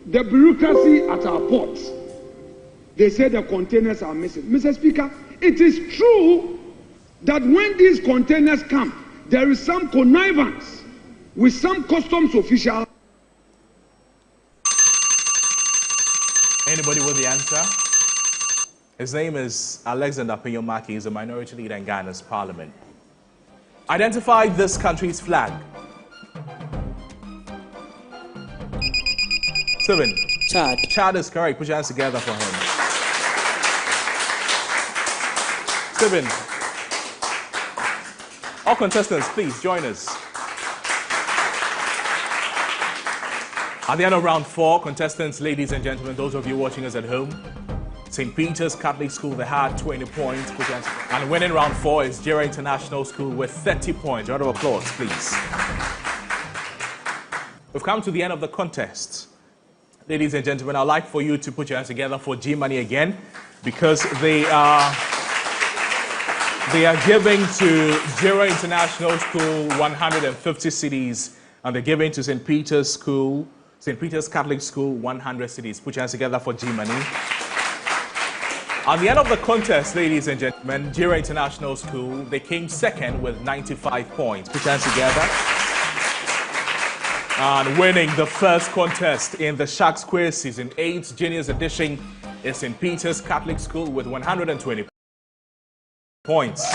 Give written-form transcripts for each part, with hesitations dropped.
the bureaucracy at our ports. They say the containers are missing. Mr. Speaker, it is true that when these containers come, there is some connivance with some customs official. Anybody with the answer? His name is Alexander Penyomaki. He's a minority leader in Ghana's parliament. Identify this country's flag. 7. Chad. Chad is correct. Put your hands together for him. 7. All contestants, please join us. At the end of round 4, contestants, ladies and gentlemen, those of you watching us at home, St. Peter's Catholic School, they had 20 points. And winning round 4 is Jera International School with 30 points. Round of applause, please. We've come to the end of the contest. Ladies and gentlemen, I'd like for you to put your hands together for G-Money again, because they are giving to Jera International School 150 cedis, and they're giving to St. Peter's Catholic School 100 cedis. Put your hands together for G-Money. At the end of the contest, ladies and gentlemen, Jera International School, they came second with 95 points. Put your hands together. And winning the first contest in the Shark Square Season 8 Juniors Edition is St. Peter's Catholic School with 120 points.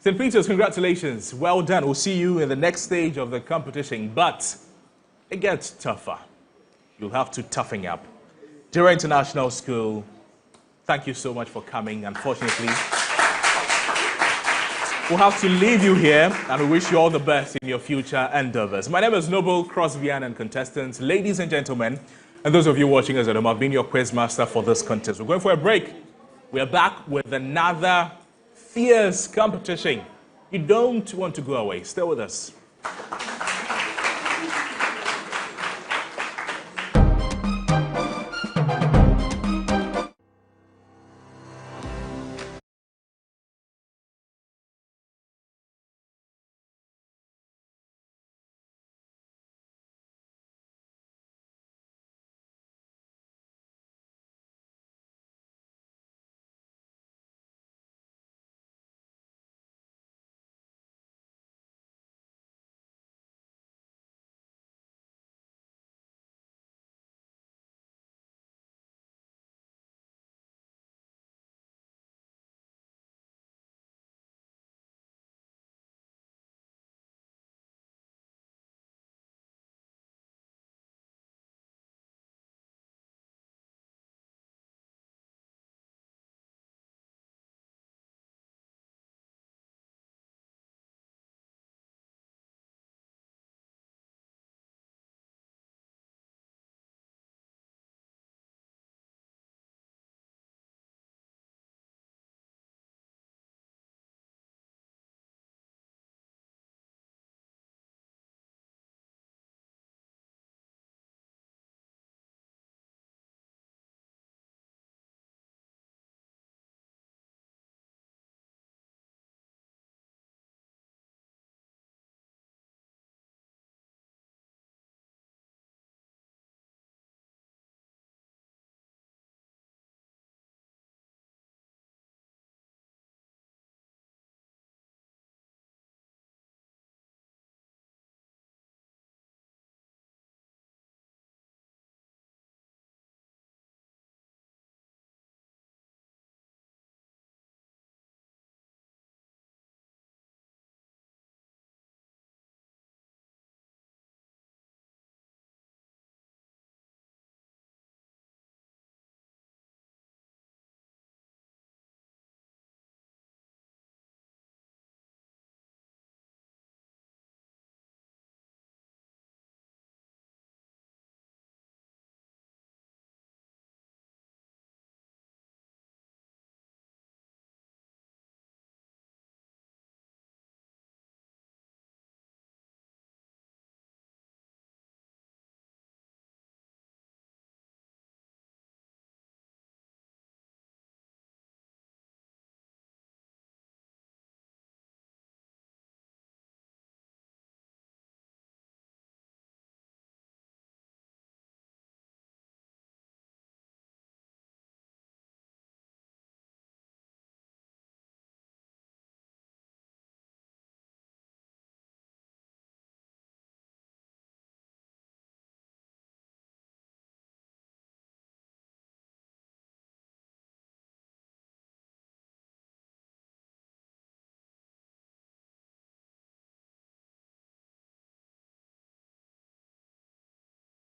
St. Peter's, congratulations. Well done. We'll see you in the next stage of the competition, but it gets tougher. You'll have to toughen up. Jera International School, thank you so much for coming. Unfortunately, we'll have to leave you here, and we wish you all the best in your future endeavors. My name is Noble Crosbyan, and contestants, ladies and gentlemen, and those of you watching us at home, I've been your quiz master for this contest. We're going for a break. We're back with another fierce competition. You don't want to go away. Stay with us.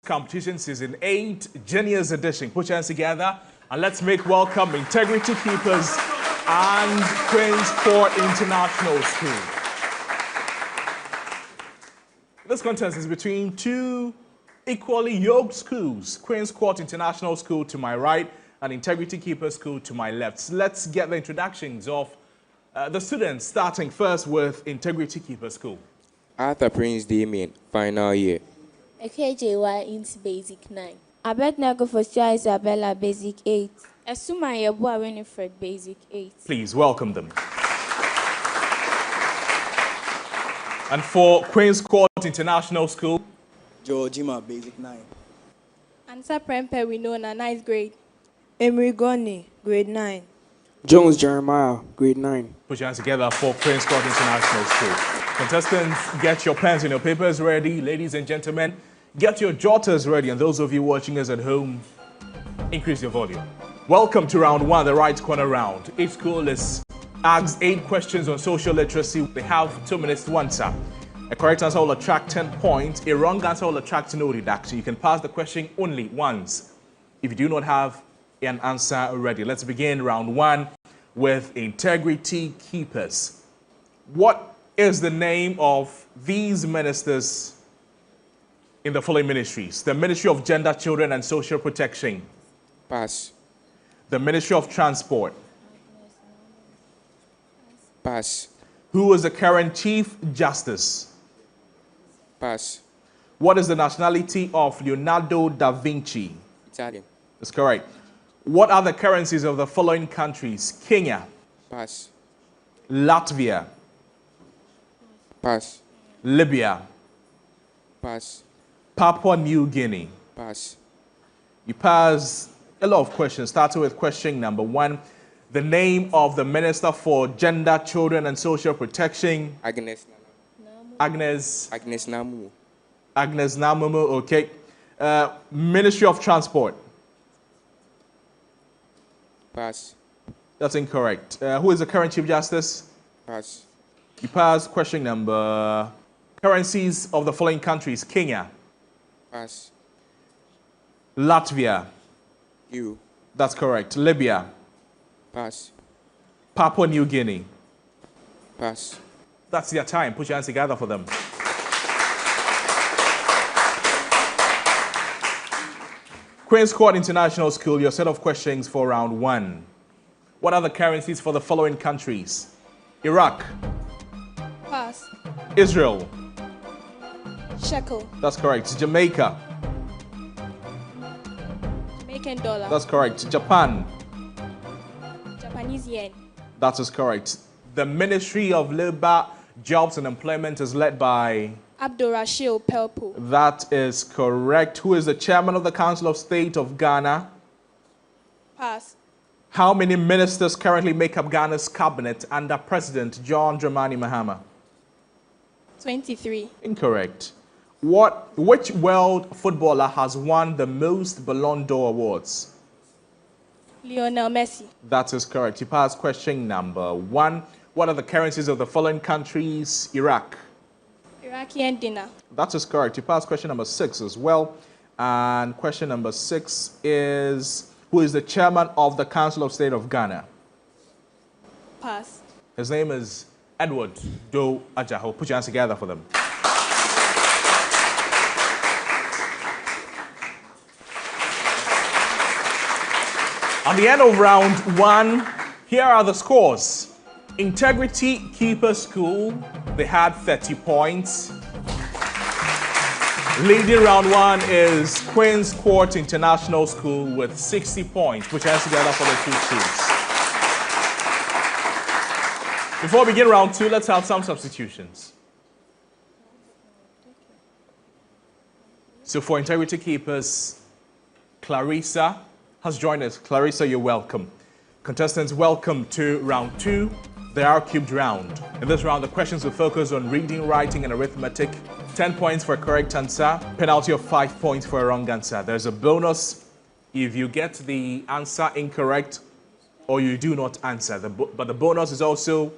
Competition Season 8, Juniors Edition. Put your hands together and let's make welcome Integrity Keepers and Queen's Court International School. This contest is between two equally yoked schools, Queen's Court International School to my right and Integrity Keepers School to my left. Let's get the introductions of the students, starting first with Integrity Keepers School. Arthur Prince Damien, final year. Ekejwa into Basic 9. Abednego Fosia Isabella, Basic 8. Esuma Yabua Winifred, Basic 8. Please welcome them. And for Queen's Court International School, Georgima, Basic 9. Ansa Prempe, we know, 9th grade. Emery Goni, grade 9. Jones Jeremiah, grade 9. put your hands together for Queen's Court International School. Contestants, get your pens and your papers ready. Ladies and gentlemen, get your jotters ready. And those of you watching us at home, increase your volume. Welcome to round one, the right corner round. Each school is asked 8 questions on social literacy. They have 2 minutes to answer. A correct answer will attract 10 points. A wrong answer will attract no deduction. You can pass the question only once if you do not have an answer ready. Let's begin round one with Integrity Keepers. What is the name of these ministers in the following ministries? The Ministry of Gender, Children and Social Protection. Pass. The Ministry of Transport. Pass. Who is the current Chief Justice? Pass. What is the nationality of Leonardo da Vinci? Italian. That's correct. What are the currencies of the following countries? Kenya, Pass. Latvia, Pass. Libya, Pass. Papua New Guinea. Pass. You pass a lot of questions, starting with question number 1. The name of the Minister for Gender, Children and Social Protection. Agnes. Agnes Namu. Agnes Namumu, okay. Ministry of Transport. Pass. That's incorrect. Who is the current Chief Justice? Pass. You pass question number. Currencies of the following countries. Kenya, Pass. Latvia. You. That's correct. Libya, Pass. Papua New Guinea. Pass. That's your time. Put your hands together for them. Queen's Court International School, your set of questions for round 1. What are the currencies for the following countries? Iraq, Pass. Israel. Shekel. That's correct. Jamaica. Jamaican dollar. That's correct. Japan. Japanese yen. That is correct. The Ministry of Labor, Jobs and Employment is led by... Abdul Rashid Pelpo. That is correct. Who is the chairman of the Council of State of Ghana? Pass. How many ministers currently make up Ghana's cabinet under President John Dramani Mahama? 23. Incorrect. Which world footballer has won the most Ballon d'Or awards? Lionel Messi. That is correct. You pass question number 1. What are the currencies of the following countries? Iraq. Iraqi dinar. That is correct. You pass question number 6 as well. And question number 6 is, who is the chairman of the Council of State of Ghana? Pass. His name is Edward Doe Ajaho. Put your hands together for them. At the end of round 1, here are the scores. Integrity Keeper School, they had 30 points. Leading round 1 is Queen's Court International School with 60 points. Put your hands together for the 2 schools. Before we begin round 2, let's have some substitutions. So for Integrity Keepers, Clarissa has joined us. Clarissa, you're welcome. Contestants, welcome to round 2, the R-cubed round. In this round, the questions will focus on reading, writing, and arithmetic. 10 points for a correct answer, penalty of 5 points for a wrong answer. There's a bonus if you get the answer incorrect or you do not answer. But the bonus is also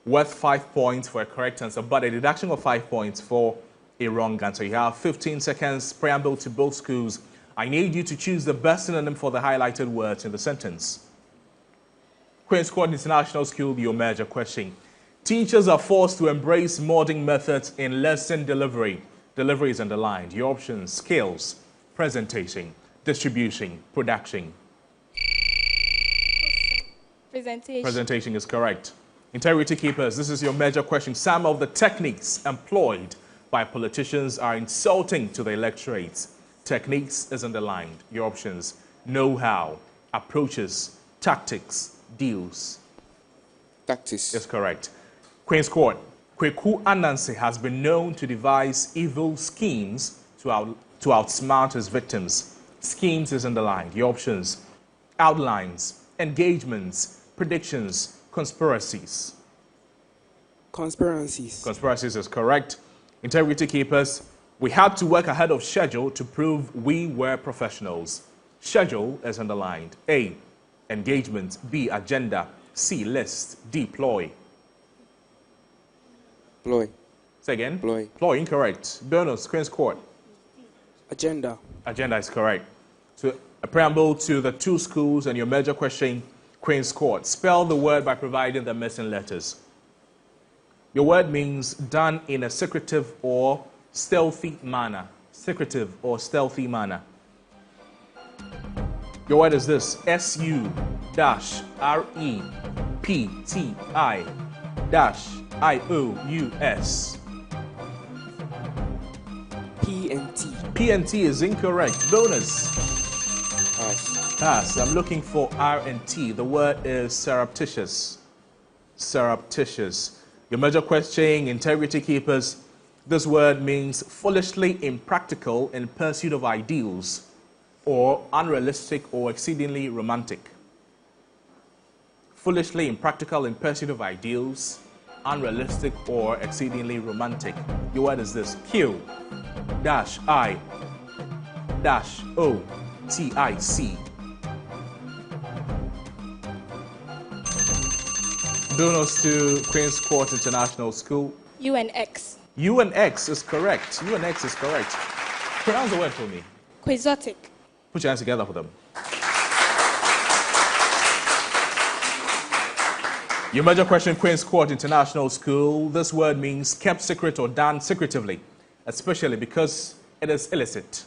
worth 5 points for a correct answer, but a deduction of 5 points for a wrong answer. You have 15 seconds preamble to both schools. I need you to choose the best synonym for the highlighted words in the sentence. Queen's Court International School, your major question. Teachers are forced to embrace modern methods in lesson delivery. Delivery is underlined. Your options: skills, presentation, distribution, production. Presentation. Presentation is correct. Integrity keepers, this is your major question. Some of the techniques employed by politicians are insulting to the electorates. Techniques is underlined. Your options: know-how, approaches, tactics, deals. Tactics. Is correct. Queen's Court, Kweku Anansi has been known to devise evil schemes to outsmart his victims. Schemes is underlined. Your options: outlines, engagements, predictions, conspiracies. Conspiracies. Conspiracies is correct. Integrity keepers, we had to work ahead of schedule to prove we were professionals. Schedule is underlined. A, engagement. B, agenda. C, list. D, ploy. Ploy. Say again. Ploy. Ploy, incorrect. Bonus, Queen's Court. Agenda. Agenda is correct. So a preamble to the two schools and your major question, Queen's Court. Spell the word by providing the missing letters. Your word means done in a secretive or stealthy manner. Secretive or stealthy manner. Your word is this: SU-REPTI-IOUS. PNT. PNT is incorrect. Bonus. Pass. Pass. I'm looking for R and T. The word is surreptitious. Surreptitious. Your major question, integrity keepers. This word means foolishly impractical in pursuit of ideals, or unrealistic or exceedingly romantic. Foolishly impractical in pursuit of ideals, unrealistic or exceedingly romantic. Your word is this: Q-I-O-T-I-C. Bonus to Queen's Court International School. UNX. UNX is correct. UNX is correct. Pronounce the word for me. Quixotic. Put your hands together for them. Your major question, Queen's Court International School. This word means kept secret or done secretively, especially because it is illicit.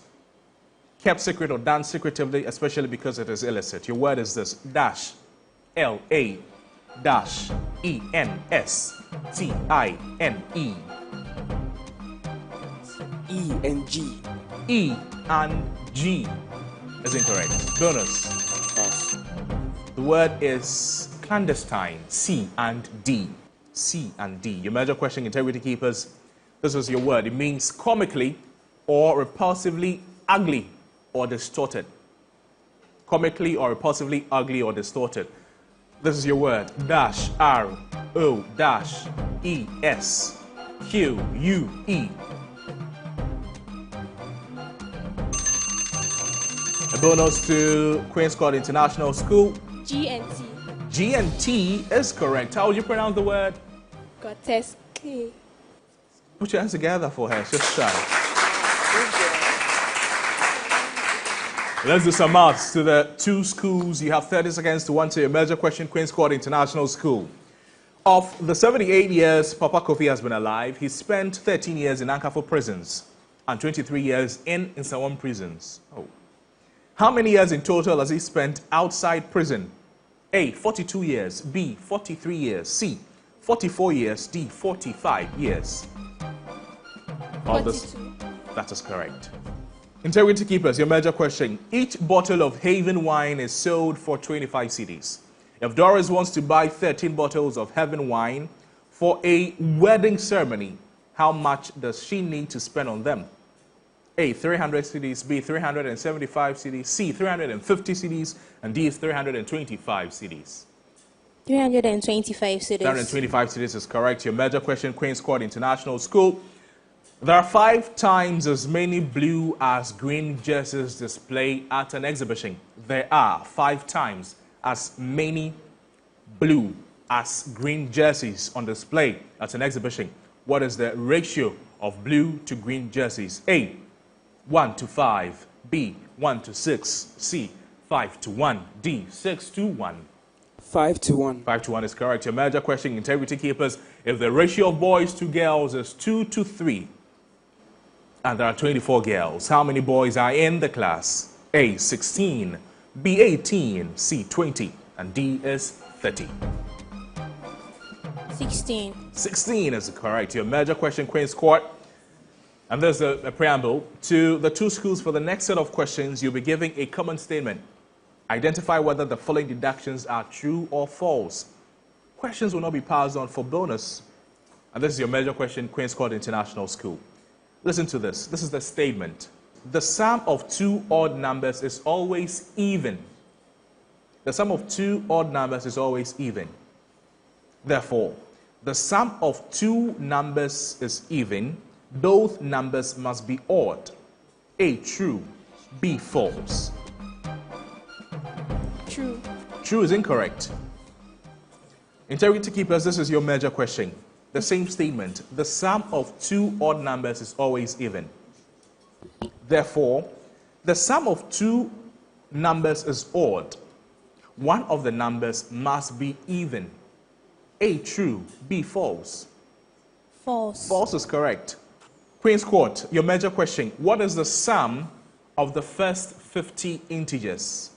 Kept secret or done secretively, especially because it is illicit. Your word is this: dash, L-A, dash, E-N-S-T-I-N-E. E and G. E and G is incorrect. Bonus. Pass. The word is clandestine. C and D. C and D. Your major question, integrity keepers. This is your word. It means comically or repulsively ugly or distorted. Comically or repulsively ugly or distorted. This is your word. Dash, R, O, dash, E, S, Q, U, E. A bonus to Queen's Court International School. GNT. GNT is correct. How would you pronounce the word? Grotesque. Put your hands together for her. Just shy. Let's do some maths to the two schools. You have 30 seconds to answer your major question, Queen's Court International School. Of the 78 years Papa Kofi has been alive, he spent 13 years in Ankafo prisons and 23 years in Nsawam prisons. Oh. How many years in total has he spent outside prison? A, 42 years. B, 43 years. C, 44 years. D, 45 years. All this, that is correct. Integrity keepers, your major question. Each bottle of Haven wine is sold for 25 cedis. If Doris wants to buy 13 bottles of Haven wine for a wedding ceremony, how much does she need to spend on them? A, 300 cedis, B, 375 cedis, C, 350 cedis, and D is 325 cedis. 325 cedis. 325 cedis is correct. Your major question, Queen's Court International School. There are 5 times as many blue as green jerseys displayed at an exhibition. There are 5 times as many blue as green jerseys on display at an exhibition. What is the ratio of blue to green jerseys? A, 1 to 5, B, 1 to 6, C, 5 to 1, D, 6 to 1. 5 to 1. 5 to 1 is correct. Your major question, integrity keepers, if the ratio of boys to girls is 2 to 3, and there are 24 girls, how many boys are in the class? A, 16, B, 18, C, 20, and D is 30. 16. 16 is correct. Your major question, Queen's Court. And there's a preamble. To the two schools for the next set of questions, you'll be giving a common statement. Identify whether the following deductions are true or false. Questions will not be passed on for bonus. And this is your major question, Queen's Court International School. Listen to this. This is the statement. The sum of two odd numbers is always even. The sum of two odd numbers is always even. Therefore, the sum of two numbers is even. Both numbers must be odd. A, true. B, false. True. True is incorrect. Integrity keepers, this is your major question. The same statement. The sum of two odd numbers is always even. Therefore, the sum of two numbers is odd. One of the numbers must be even. A, true. B, false. False. False is correct. Queen's Court, your major question. What is the sum of the first 50 integers?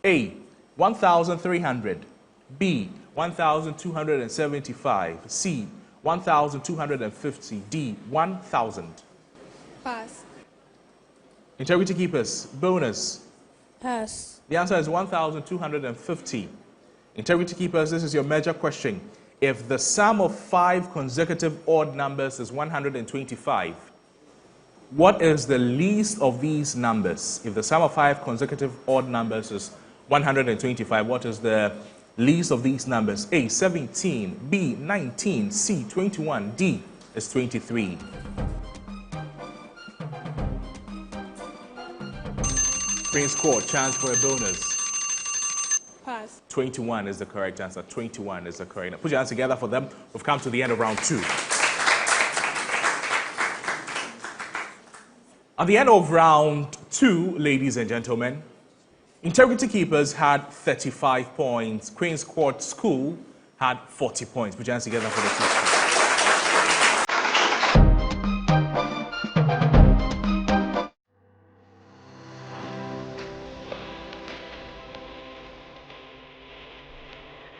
A, 1,300. B, 1,275. C, 1,250. D, 1,000. Pass. Integrity keepers, bonus. Pass. The answer is 1,250. Integrity keepers, this is your major question. If the sum of 5 consecutive odd numbers is 125, what is the least of these numbers? If the sum of 5 consecutive odd numbers is 125, what is the least of these numbers? A, 17, B, 19, C, 21, D is 23. Queen's Court, chance for a bonus. Pass. 21 is the correct answer. 21 is the correct answer. Put your hands together for them. We've come to the end of round 2. At the end of round 2, ladies and gentlemen, Integrity Keepers had 35 points. Queen's Court School had 40 points. Put your hands together for the two schools.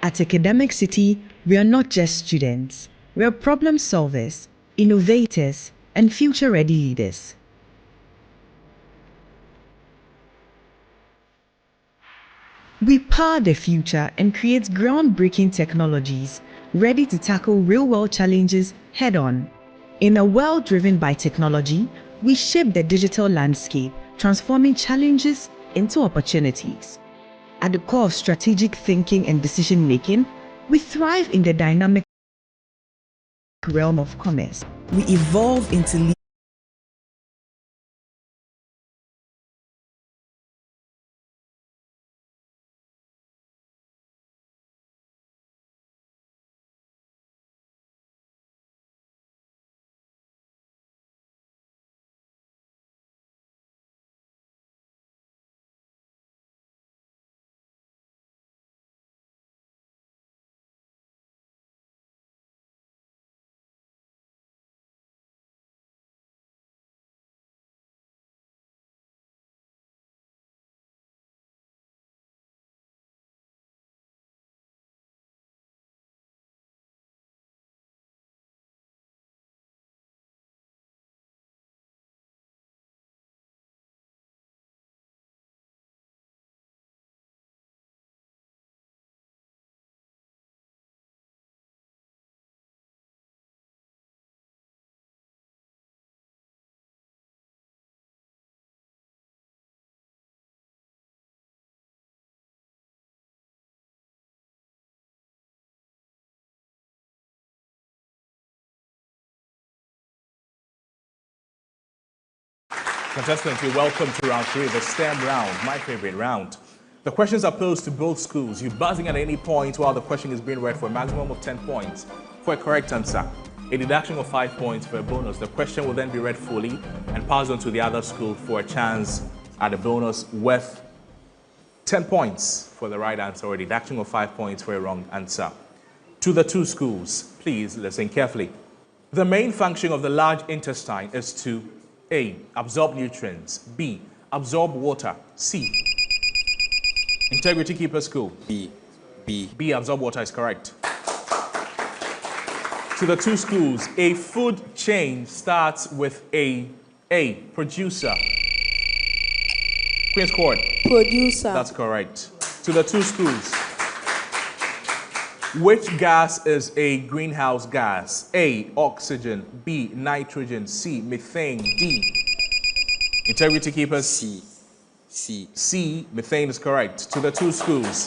At Academic City, we are not just students. We are problem solvers, innovators, and future-ready leaders. We power the future and create groundbreaking technologies ready to tackle real-world challenges head-on. In a world driven by technology, we shape the digital landscape, transforming challenges into opportunities. At the core of strategic thinking and decision-making, we thrive in the dynamic realm of commerce. We evolve into Contestants, you're welcome to round 3, the STEM round, my favorite round. The questions are posed to both schools. You're buzzing at any point while the question is being read for a maximum of 10 points for a correct answer. a deduction of 5 points for a bonus. The question will then be read fully and passed on to the other school for a chance at a bonus worth 10 points for the right answer, or a deduction of 5 points for a wrong answer. To the two schools, please listen carefully. The main function of the large intestine is to A. Absorb nutrients. B. Absorb water. C. Integrity Keeper School. B. B. Absorb water is correct. To the two schools, a food chain starts with A. Producer. Queen's Court. Producer. That's correct. To the two schools, which gas is a greenhouse gas? A. Oxygen. B. Nitrogen. C. Methane. D. Integrity Keepers. C. Methane is correct. To the two schools,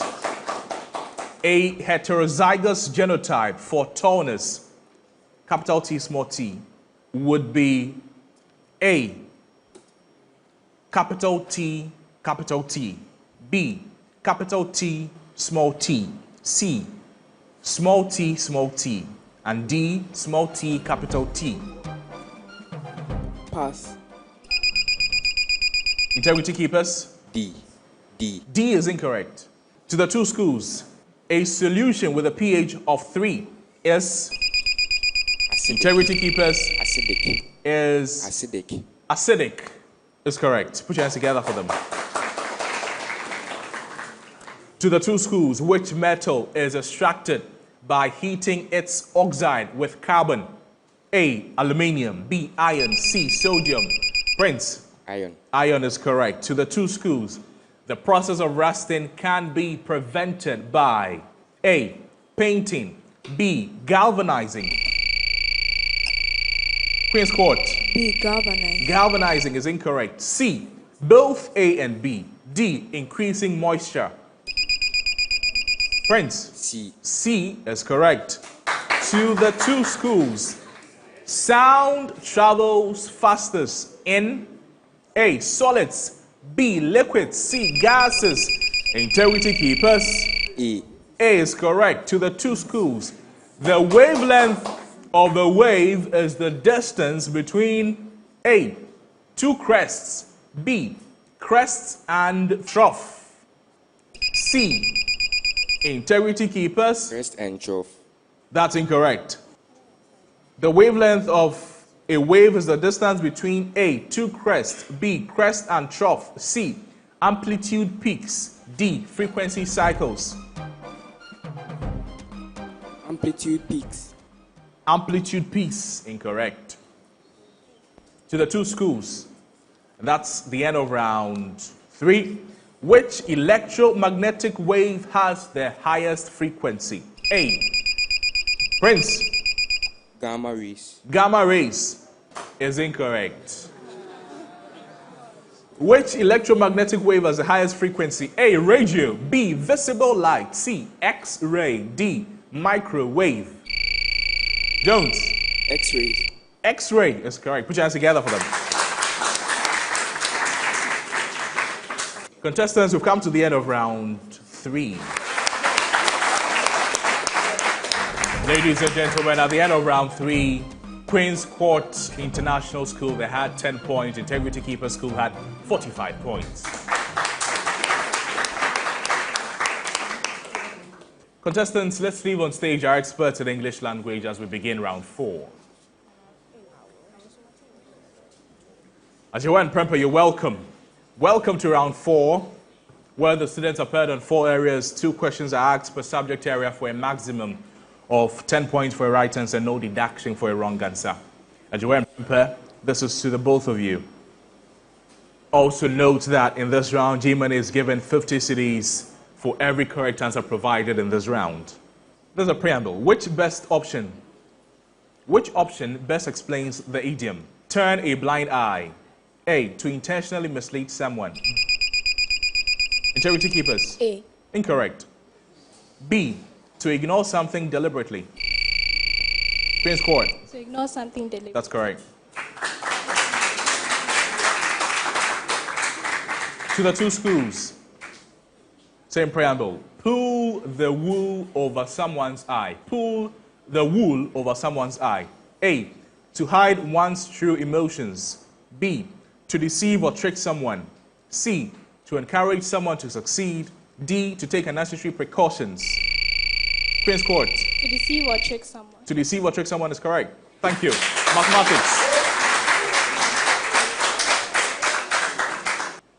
a heterozygous genotype for tallness, capital T, small t, would be A. Capital T, capital T. B. Capital T, small t. C. Small t, small t. And D. Small t, capital T. Pass. Integrity Keepers. D. D is incorrect. To the two schools, a solution with a pH of 3 is Acidic. Integrity Keepers Acidic. is Acidic. acidic is correct. Put your hands together for them. To the two schools, which metal is extracted by heating its oxide with carbon? A. Aluminium. B. Iron. C. Sodium. Prince. Iron. Iron is correct. To the two schools, the process of rusting can be prevented by A. Painting. B. Galvanizing. Queen's Court. B. Galvanized. Galvanizing is incorrect. C. Both A and B. D. Increasing moisture. Prince. C is correct. To the two schools, sound travels fastest in A. Solids. B. Liquids. C. Gases. Integrity Keepers. A. A is correct. To the two schools, the wavelength of the wave is the distance between A. Two crests. B. Crests and trough. C. Integrity Keepers. Crest and trough. That's incorrect. The wavelength of a wave is the distance between A. Two crests. B. Crest and trough. C. Amplitude peaks. D. Frequency cycles. Amplitude peaks. Amplitude peaks. Incorrect. To the two schools. That's the end of round 3. Which electromagnetic wave has the highest frequency? A. Prince. Gamma rays. Gamma rays is incorrect. Which electromagnetic wave has the highest frequency? A. Radio. B. Visible light. C. X-ray. D. Microwave. Jones. X-rays. X-ray is correct. Put your hands together for them. Contestants, we've come to the end of round 3. Ladies and gentlemen, at the end of round 3, Queen's Court International School, they had 10 points. Integrity Keeper School had 45 points. Contestants, let's leave on stage our experts in English language as we begin round 4. Ajewa and Premper, you're welcome. Welcome to round 4, where the students are paired on 4 areas. 2 questions are asked per subject area for a maximum of 10 points for a right answer and no deduction for a wrong answer. Ajewa and Premper, this is to the both of you. Also note that in this round, G-Money is given 50 cedis for every correct answer provided in this round. There's a preamble. Which option best explains the idiom, turn a blind eye? A. To intentionally mislead someone. Integrity Keepers. A. Incorrect. B. To ignore something deliberately. Queen's Court. To ignore something deliberately. That's correct. To the two schools. Same preamble. Pull the wool over someone's eye. Pull the wool over someone's eye. A, to hide one's true emotions. B, to deceive or trick someone. C, to encourage someone to succeed. D, to take unnecessary precautions. Queen's Court. To deceive or trick someone. To deceive or trick someone is correct. Thank you. Mathematics.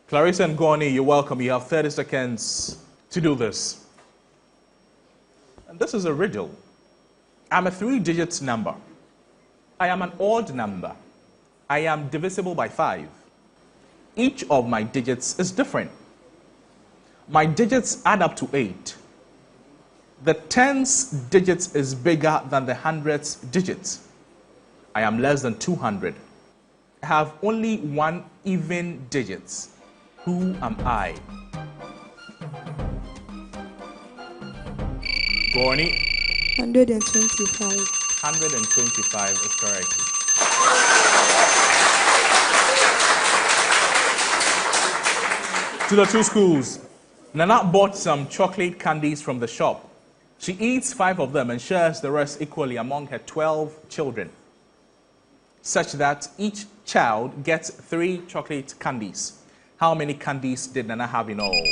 Clarissa and Goni, you're welcome. You have 30 seconds to do this. And this is a riddle. I'm a 3-digit number. I am an odd number. I am divisible by 5. Each of my digits is different. My digits add up to 8. The tens digits is bigger than the hundreds digits. I am less than 200. I have only one even digits. Who am I? Gorny. 125. 125 is correct. To the two schools. Nana bought some chocolate candies from the shop. She eats 5 of them and shares the rest equally among her 12 children, such that each child gets 3 chocolate candies. How many candies did Nana have in all?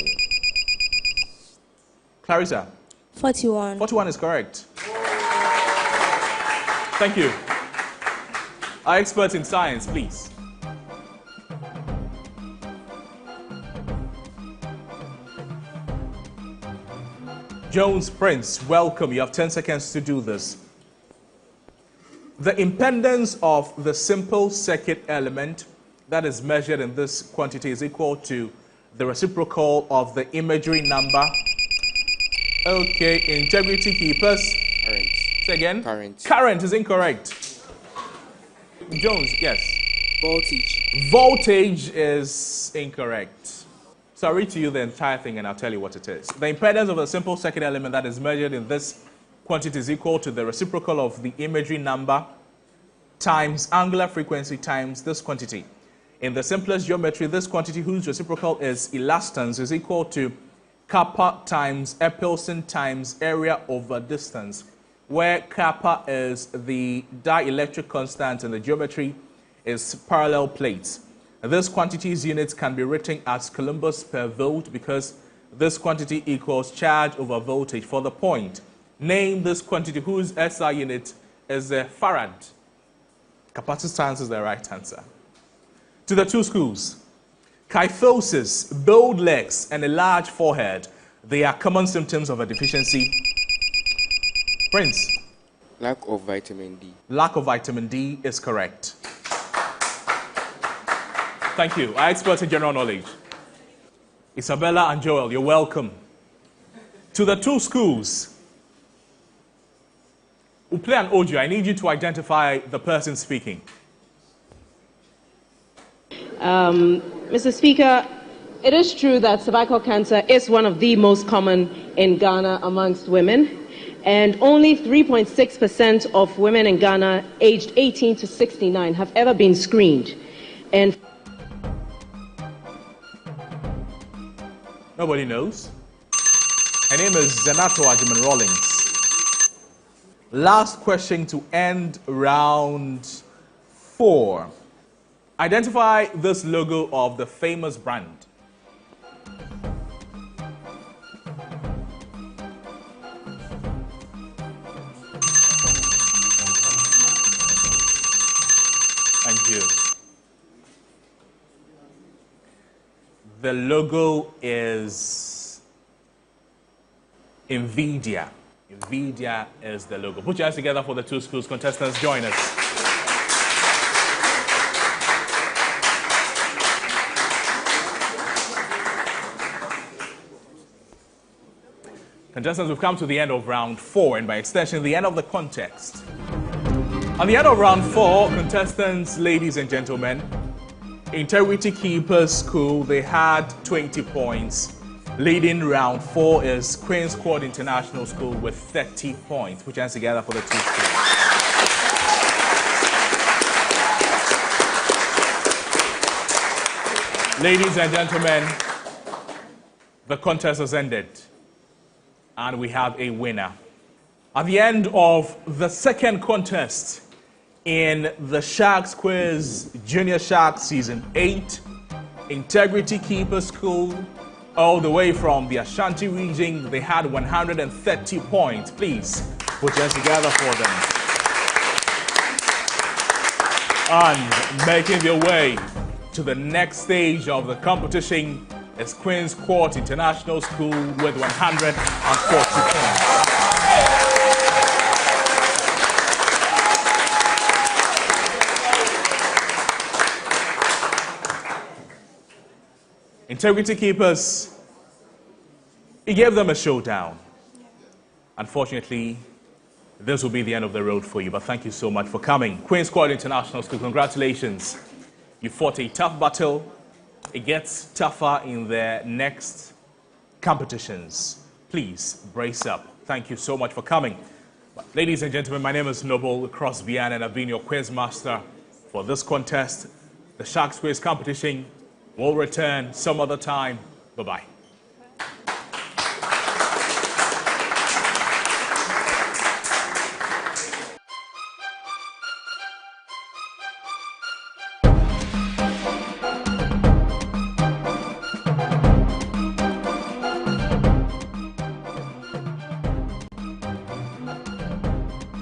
Clarissa? 41. 41 is correct. Thank you. Our experts in science, please. Jones Prince, welcome. You have 10 seconds to do this. The impedance of the simple circuit element that is measured in this quantity is equal to the reciprocal of the imagery number. Okay, integrity keepers. Current. Say again? Current. Current is incorrect. Jones, yes. Voltage. Voltage is incorrect. So I'll read to you the entire thing and I'll tell you what it is. The impedance of a simple circuit element that is measured in this quantity is equal to the reciprocal of the imagery number times angular frequency times this quantity. In the simplest geometry, this quantity whose reciprocal is elastance is equal to kappa times Epsilon times area over distance, where kappa is the dielectric constant and the geometry is parallel plates. This quantity's units can be written as coulombs per volt because this quantity equals charge over voltage for the point. Name this quantity whose SI unit is the farad. Capacitance is the right answer. To the two schools. Kyphosis, bowed legs, and a large forehead. They are common symptoms of a deficiency. Prince. Lack of vitamin D. Lack of vitamin D is correct. Thank you. Our experts in general knowledge. Isabella and Joel, you're welcome. To the two schools. We'll play an audio. I need you to identify the person speaking. Mr. Speaker, it is true that cervical cancer is one of the most common in Ghana amongst women, and only 3.6% of women in Ghana aged 18 to 69 have ever been screened. And nobody knows. Her name is Zenato Ajiman Rawlings. Last question to end round 4. Identify this logo of the famous brand. Thank you. The logo is NVIDIA. NVIDIA is the logo. Put your hands together for the two schools. Contestants, join us. Contestants, we've come to the end of round 4 and by extension, the end of the contest. At the end of round 4, contestants, ladies and gentlemen, Integrity Keepers School, they had 20 points. Leading round 4 is Queen's Court International School with 30 points. Put your hands together for the two schools. Ladies and gentlemen, the contest has ended and we have a winner. At the end of the second contest, In the Sharks Quiz Junior Sharks Season 8, Integrity Keeper School, all the way from the Ashanti region, they had 130 points. Please put your hands together for them. And making their way to the next stage of the competition is Queen's Court International School with 140 points. Integrity Keepers, he gave them a showdown. Unfortunately, this will be the end of the road for you, but thank you so much for coming. Queen's Court International School, congratulations. You fought a tough battle. It gets tougher in the next competitions. Please brace up. Thank you so much for coming. Ladies and gentlemen, my name is Noble Crosbyan, and I've been your quiz master for this contest. The Sharks Quiz competition will return some other time. Bye-bye.